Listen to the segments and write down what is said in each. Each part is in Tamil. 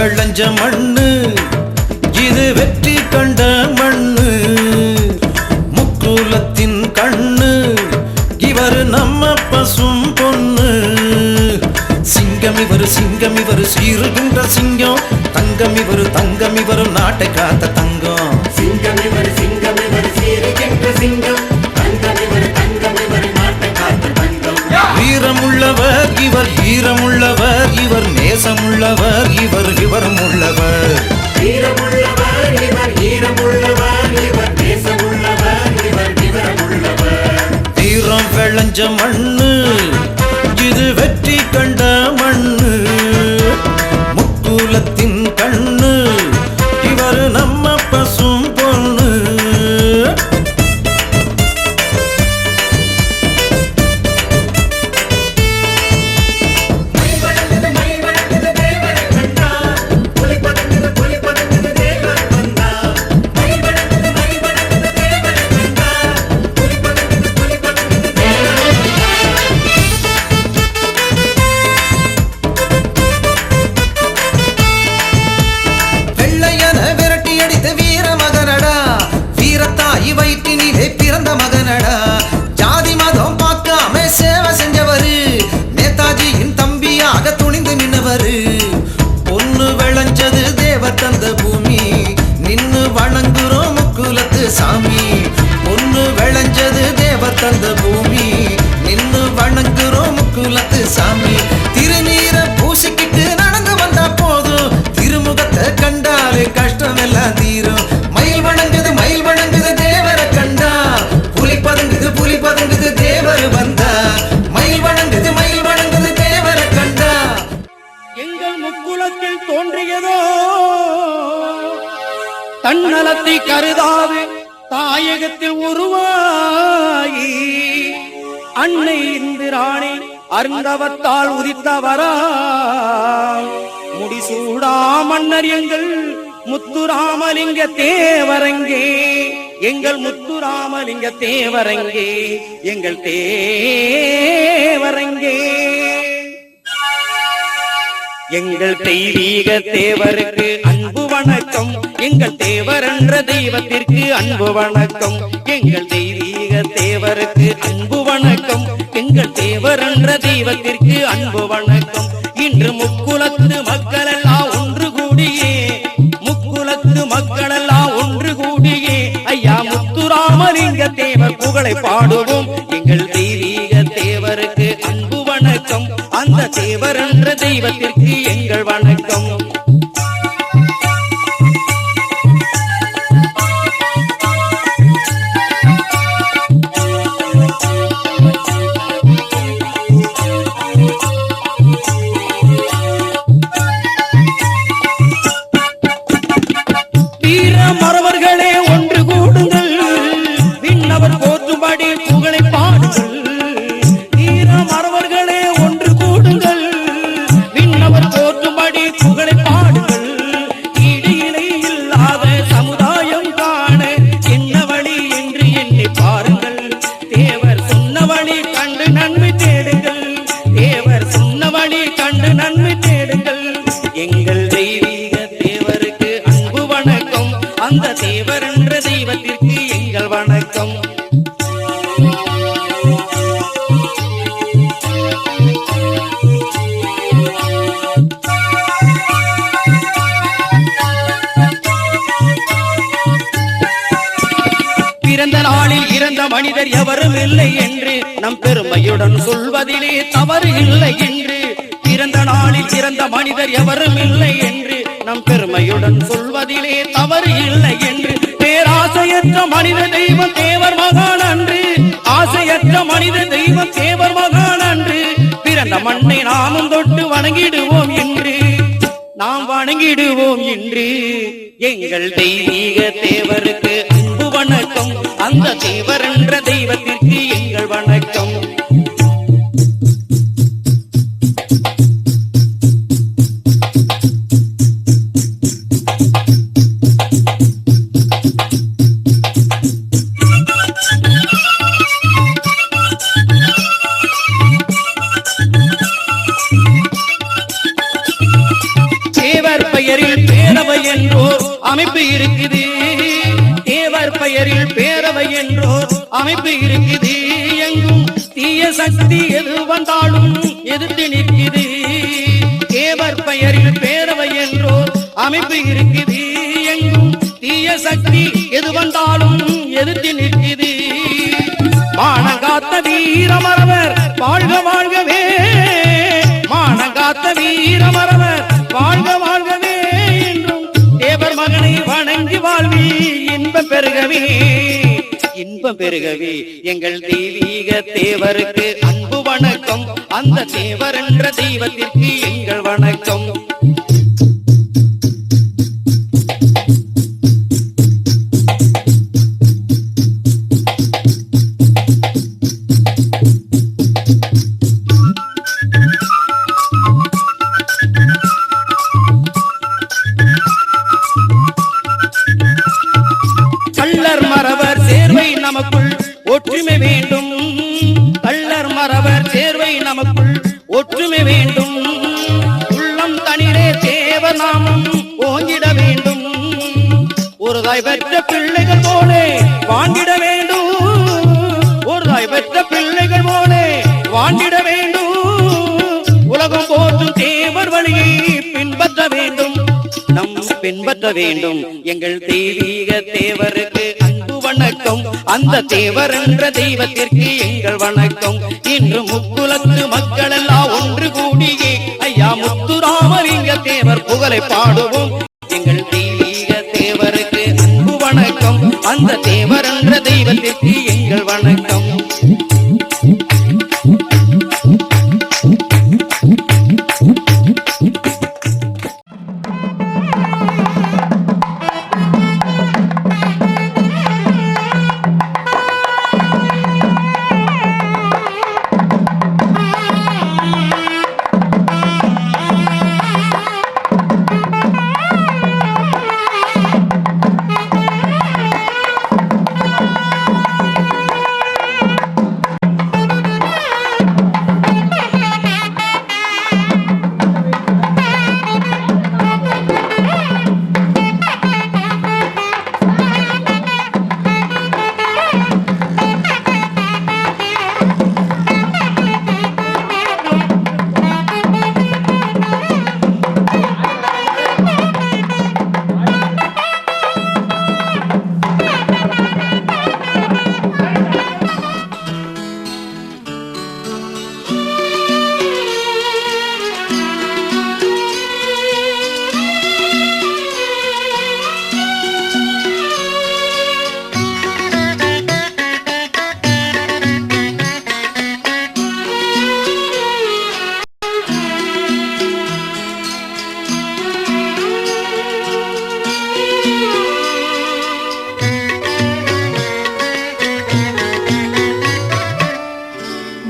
விளைஞ்ச மண்ணு இது வெற்றி கண்ட மண்ணு முக்குலத்தின் கண்ணு இவர் நம்ம பசும் பொண்ணு சிங்கம் இவர் சீருகின்ற சிங்கம் தங்கம் இவர் நாட்டை காத்த தங்கம் சிங்கம் இவர் சீருகின்ற சிங்கம் தங்கம் இவர் நாட்டை காத்த தங்கம் வீரமுள்ளவர் இவர் ஈரமுள்ளவர் இவர் நேசமுள்ளவர் இவர் விவரமுள்ளவர் வீரமுள்ளவர் இவர் ஈரமுள்ளவர் இவர் நேசமுள்ளவர் இவர் விவரமுள்ளவர் வீரம் விளைஞ்ச மண்ணு இது வெற்றி கண்ட மண்ணு முக்குலத்தின் கண்ணு இவர் நம்ம பசும் பொண்ணு பிறந்த மகனடா ஜாதி மதம் பார்க்காம சேவை செஞ்சவரு நேதாஜியின் தம்பியாக துணிந்து நின்னவரு பொண்ணு விளைஞ்சது தேவ தந்த பூமி நின்னு வணங்குறோம் முக்குலத்து சாமி பொண்ணு விளைஞ்சது தேவ தந்த பூமி நின்னு வணங்குறோம் முக்குலத்து சாமி திருநீர பூசிக்கிட்டு நடந்து வந்தா போதும் திருமுகத்தை கண்டாலே கஷ்டம் எல்லாம் தீரும் மயில் வணங்குது தேவரை கண்டா புலி பதுங்குது தேவர் வந்தா மயில் வணங்குது தேவரை கண்டா எங்கள் முக்குலத்தில் தோன்றியதோ தன்னலத்தை கருதாது தாயகத்தில் உருவாகி அன்னை இந்திராணி அருந்தவத்தால் உதித்தவரா முடிசூடா மன்னர் எங்கள் முத்துராமலிங்க தேவரங்கே எங்கள் முத்துராமலிங்க தேவரங்கே எங்கள் தேவரங்கே எங்கள் தெய்வீக தேவருக்கு அன்பு வணக்கம் எங்கள் தேவர் என்ற தெய்வத்திற்கு அன்பு வணக்கம் எங்கள் தெய்வீக தேவருக்கு அன்பு வணக்கம் எங்கள் தேவர் என்ற தெய்வத்திற்கு அன்பு வணக்கம் இன்று முக்குலத்து மக்கள் எல்லாம் ஒன்று கூடியே மக்கள் எல்லாம் ஒன்று கூடியே ஐயா முத்துராமலிங்க தேவர் புகழை பாடுவோம் எங்கள் தெய்வீக தேவருக்கு அன்பு வணக்கம் அந்த தேவர் என்ற தெய்வத்திற்கு எங்கள் வணக்கம் மறவர்களே ஒன்று கூடுங்கள் விண்ணவர் போற்றும்படி புகழை பாடுங்கள் வீர மறவர்களே ஒன்று கூடுங்கள் விண்ணவர் போற்றும்படி புகழை பாடுங்கள் ஈடு இணை இல்லாத சமுதாயம் காண என்ன வழி என்று எண்ணி பாருங்கள் தேவர் சொன்ன வழி கண்டு நன்மை தேடுங்கள் தேவர் சொன்ன வழி கண்டு நன்மை தேடுங்கள் எங்கள் தெய்வீக தேவருக்கு அன்பு வணக்கம் அந்த தேவர் என்ற தெய்வத்திற்கு எங்கள் வணக்கம் பிறந்த நாளில் இறந்த மனிதர் எவரும் இல்லை என்று நம் பெருமையுடன் சொல்வதிலே தவறு இல்லை என்று பிறந்த நாளில் இறந்த மனிதர் எவரும் இல்லை என்று நம் பெருமையுடன் சொல்வதிலே தவறு இல்லை என்று பேராசையற்ற மனித தெய்வம் தேவர் மகான் அன்று ஆசையற்ற மனித தெய்வம் தேவர் மகான் அன்று பிறந்த மண்ணை நாமும் தொட்டு வணங்கிடுவோம் என்று நாம் வணங்கிடுவோம் என்று எங்கள் தெய்வீக தேவருக்கு அன்பு வணக்கம் அந்த தேவர் என்ற தெய்வத்திற்கு எங்கள் வணக்கம் தேவர் பெயரில் பேரவை என்றோர் அமைப்பு இருக்குது. தேவர் பெயரில் பேரவை என்றோர் அமைப்பு இருக்குது. எங்கும் தீய சக்தி எது வந்தாலும் எதிர்த்து நிற்குது. தேவர் பெயரில் பேரவை என்றோர் அமைப்பு இருக்குது. எங்கும் தீய சக்தி எது வந்தாலும் எதிர்த்து நிற்குது. மானங்காத்த வீரமரவர் வாழ்க வாழ்கவே, மானங்காத்த வீரமரவர் வாழ்க வாழ்கவே என்றும் தேவர் மகனை வணங்கி வாழ்வி இன்பம் பெருகவே, இன்பம் பெருகவே. எங்கள் தெய்வீக தேவருக்கு அன்பு வணக்கம், அந்த தேவர் என்ற தெய்வத்திற்கு எங்கள் வணக்கம். கள்ளர் மறவர் சேர்வை நமக்குள் ஒற்றுமை வேண்டும், கள்ளர் மறவர் சேர்வை நமக்குள் ஒற்றுமை வேண்டும். உள்ளம் தனிலே தேவர் நாமம் ஓங்கிட வேண்டும். ஒரு தாய் பெற்ற பிள்ளைகள் போலே வாண்டிட வேண்டும், ஒரு தாய் பெற்ற பிள்ளைகள் போலே வாண்டிட வேண்டும். உலகம் போற்றும் தேவர் வழியை பின்பற்ற வேண்டும், நம் பின்பற்ற வேண்டும். எங்கள் தெய்வீக தேவருக்கு அன்பு வணக்கம், அந்த தேவர் என்ற தெய்வத்திற்கு எங்கள் வணக்கம். இன்று முக்குலத்து மக்கள் எல்லாம் ஒன்று கூடியே ஐயா முத்துராமலிங்க தேவர் புகழை பாடுவோம். எங்கள் தெய்வீக தேவருக்கு அன்பு வணக்கம், அந்த தேவர் என்ற தெய்வத்திற்கு எங்கள் வணக்கம்.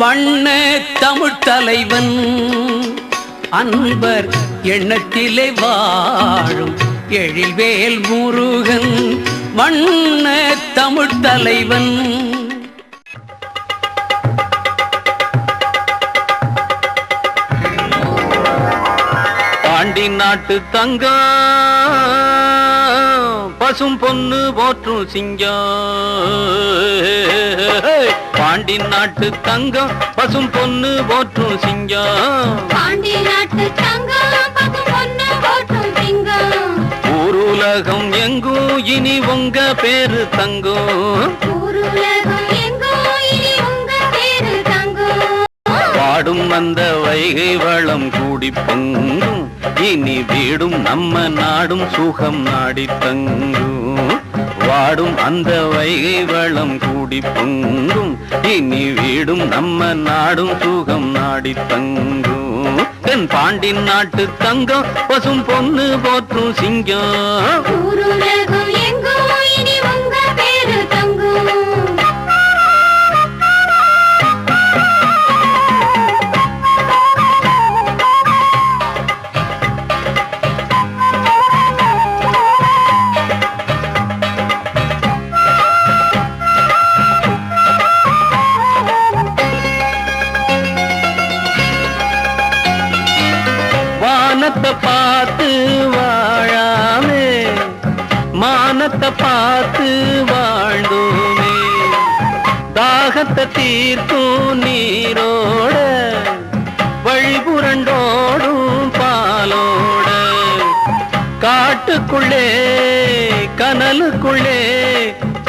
வண்ண தமிழ் தலைவன் அன்பர் எண்ணத்திலே வாழும் எழில்வேல் முருகன். வண்ண தமிழ் தலைவன் பாண்டி நாட்டு தங்கம் பசும் பொண்ணு போற்றும் சிங்கம். பாண்டி நாட்டு தங்கம் பசும் பொண்ணு போற்றும் சிங்கம். பாண்டி நாட்டு தங்கம் பசும் பொண்ணு போற்றும் சிங்கம். ஊருலகம் எங்கும் இனி உங்க பேரு தங்கம். ஊருலகம் எங்கும் இனி உங்க பேரு தங்கம். வாடும் அந்த வைகை வளம் கூடி பொங்கும், இனி வீடும் நம்ம நாடும் சுகம் நாடி தங்கும். வாடும் அந்த வைகை வளம் கூடி பொங்கும், இனி வீடும் நம்ம நாடும் சுகம் நாடி தங்கும். தென் பாண்டி நாட்டு தங்கம் பசும் பொண்ணு போற்றும் சிங்கம். ஊருலகம் எங்கும் இனி உங்க பேரு தங்கம். மானத்தை பார்த்து வாழாமே மானத்தை பார்த்து வாழ்ந்தோமே தாகத்தை தீர்க்கும் நீரோட வழிபுரண்டோடும் பாலோட காட்டுக்குள்ளே கனலுக்குள்ளே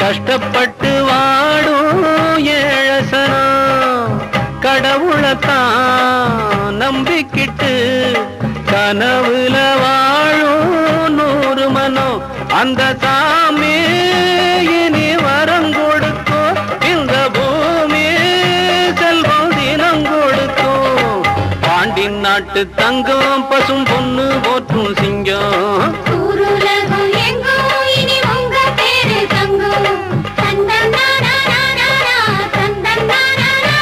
கஷ்டப்பட்டு வாடும் ஏழசனம் கடவுளைத்தான் நம்பிக்கிட்டு கனவுல வாழும் 100 மனம் அந்த சாமி இனி வரம் கொடுக்கும் இந்த பூமி செல்வம் தினம் கொடுக்கும் பாண்டி நாட்டு தங்கம் பசும் பொண்ணு போற்றும் சிங்கம் ஊருலகம் எங்கும் இனி உங்க பேரு தங்கும் தந்தன்னானானானா, தந்தன்னானானா,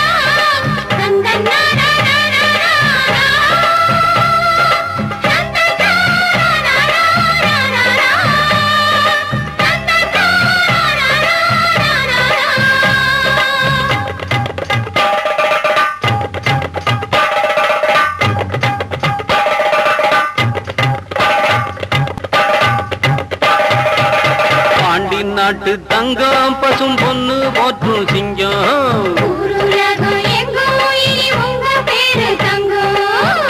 தந்தன்னானானானா, பாண்டி நாட்டு தங்கம் பசும் பொண்ணு போற்றும் சிங்கம் ஊருலகம் எங்கும் இனி உங்க பேரு தங்கும்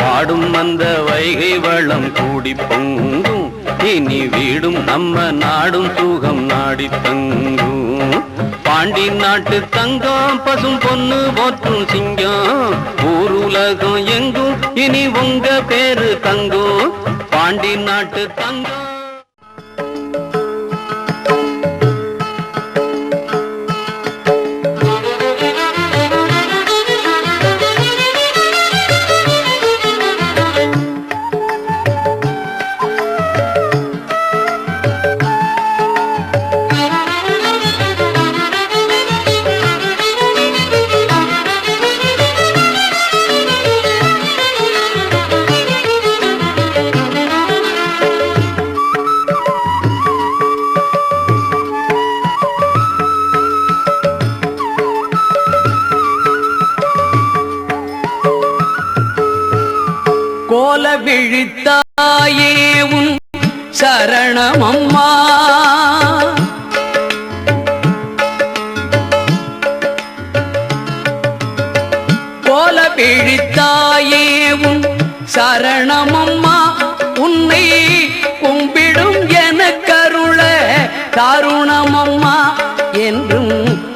பாடும் அந்த வைகை வளம் கூடி பொங்கும் இனி வீடும் நம்ம நாடும் சுகம் நாடி தங்கும் பாண்டி நாட்டு தங்கம் பசும் பொண்ணு போற்றும் சிங்கம் ஊருலகம் எங்கும் இனி உங்க பேரு தங்கும் பாண்டி நாட்டு தங்கம் கோல விழித்தாயே உன் சரணமம்மா கோல விழித்தாயே உன் சரணமம்மா உன்னை கும்பிடும் எனக்கருள தாருணமம்மா என்றும்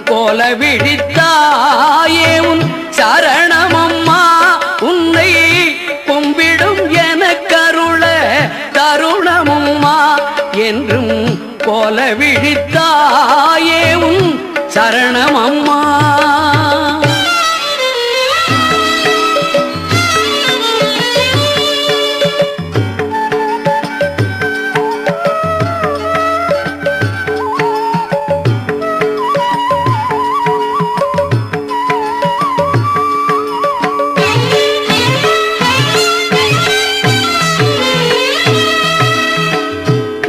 கோல விழித்தாயே உன் சரணமம்மா உன்னை கும்பிடும் எனக்கருள தருணமம்மா என்றும் கோல விழித்தாயே உன் சரணமம்மா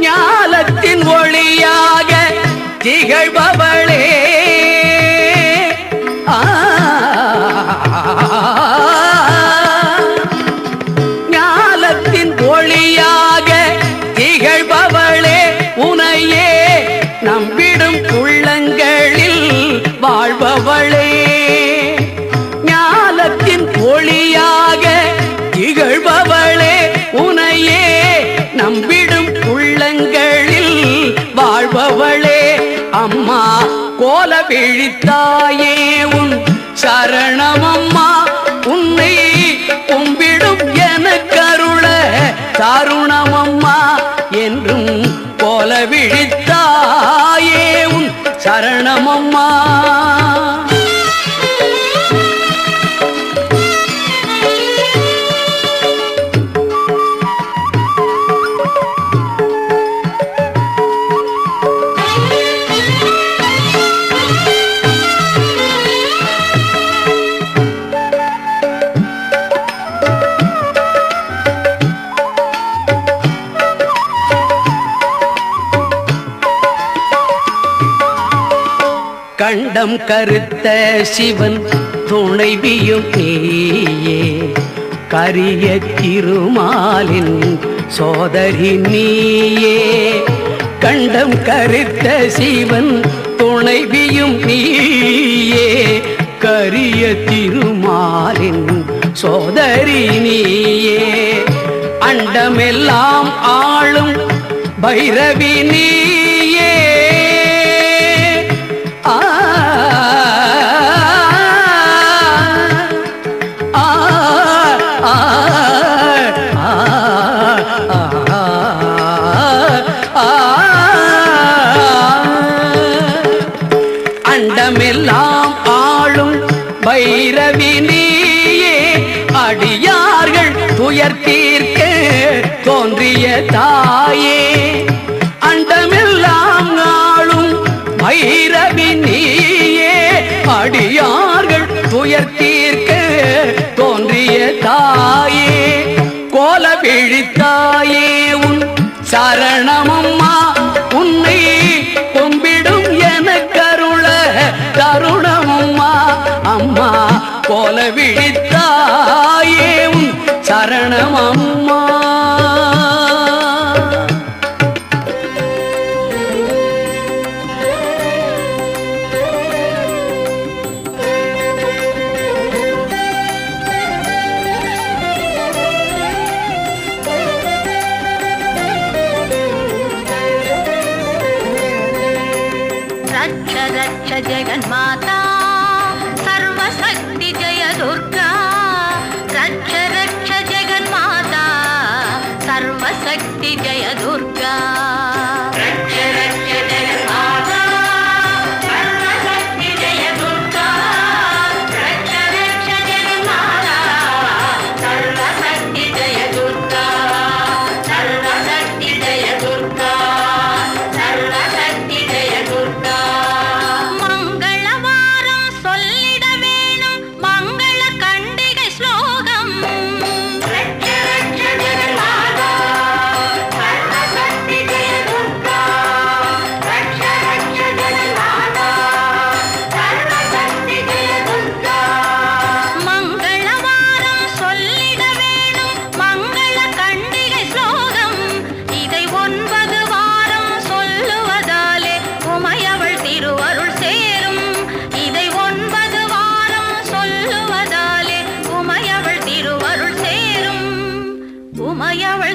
ஞாலத்தின் ஒளியாக திகழ்பவளே ஞாலத்தின் ஒளியாக திகழ்பவளே உனையே நம்பிடும் உள்ளங்களில் வாழ்பவளே ஞாலத்தின் ஒளியாக திகழ்பவளே உனையே நம்பிடும் உள்ளங்களில் வாழ்பவளே அம்மா கோல விழித்தாயே உன் சரணமம்மா உன்னை கும்பிடும் எனக்கருள தாருணமம்மா என்றும் கோல விழித்தாயே உன் சரணமம்மா கண்டம் கருத்த சிவன் துணைவியும் நீயே கரிய திருமாலின் சோதரி நீயே, கண்டம் கருத்த சிவன் துணைவியும் நீயே, கரிய திருமாலின் சோதரி நீயே, அண்டமெல்லாம் ஆளும் பைரவி நீயே. ஆ அண்டமெல்லாம் ஆளும் பைரவி நீயே, அடியார்கள் துயர் தீர்க்க தோன்றிய தாயே, அண்டமெல்லாம் ஆளும் பைரவி நீயே, அடியார்கள் துயர் தீர்க்க தோன்றிய தாயே, கோல விழித்தாயே உன் சரணமம்மா, உன்னை கும்பிடும் என கருள தருணமம்மா, அம்மா கோல விழித்தாயே உன் சரணமம்மா. जगन्माता सर्वशक्ति जय दुर्गा, रक्ष रक्ष जगन्माता सर्वशक्ति जय दुर्गा, रक्ष रक्ष जगन्माता सर्वशक्ति जय दुर्गा, रक्ष रक्ष जगन्माता सर्वशक्ति जय दुर्गा, सर्वशक्ति जय दुर्गा, सर्वशक्ति जय दुर्गा.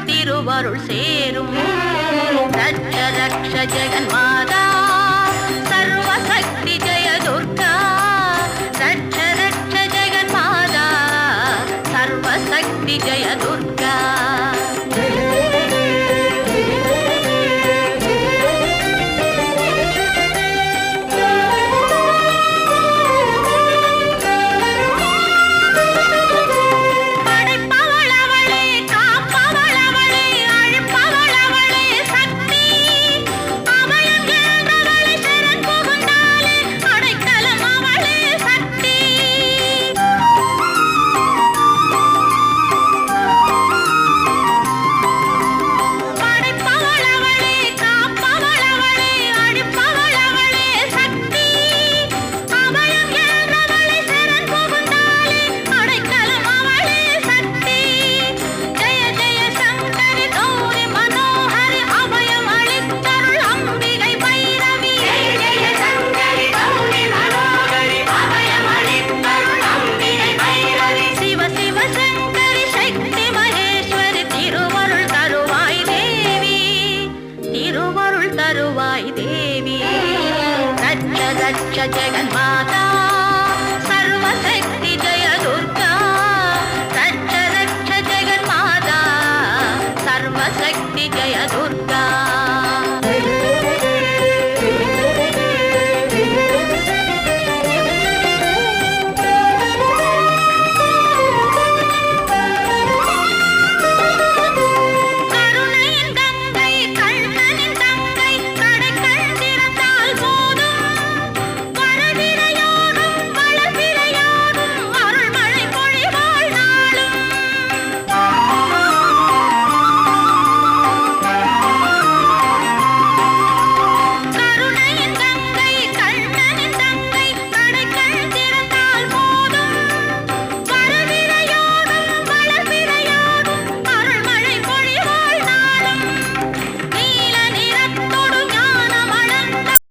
திருவருள் சேரும் ரட்ச ரட்ச ஜெகன்மாதா சர்வசக்தி ஜெய துர்கா, ரட்ச ரட்ச ஜெகன்மாதா சர்வசக்தி ஜெய துர்கா. जगन्माता सर्वशक्ति जय दुर्गा, रक्ष रक्ष जगन्माता सर्वशक्ति जय दुर्गा.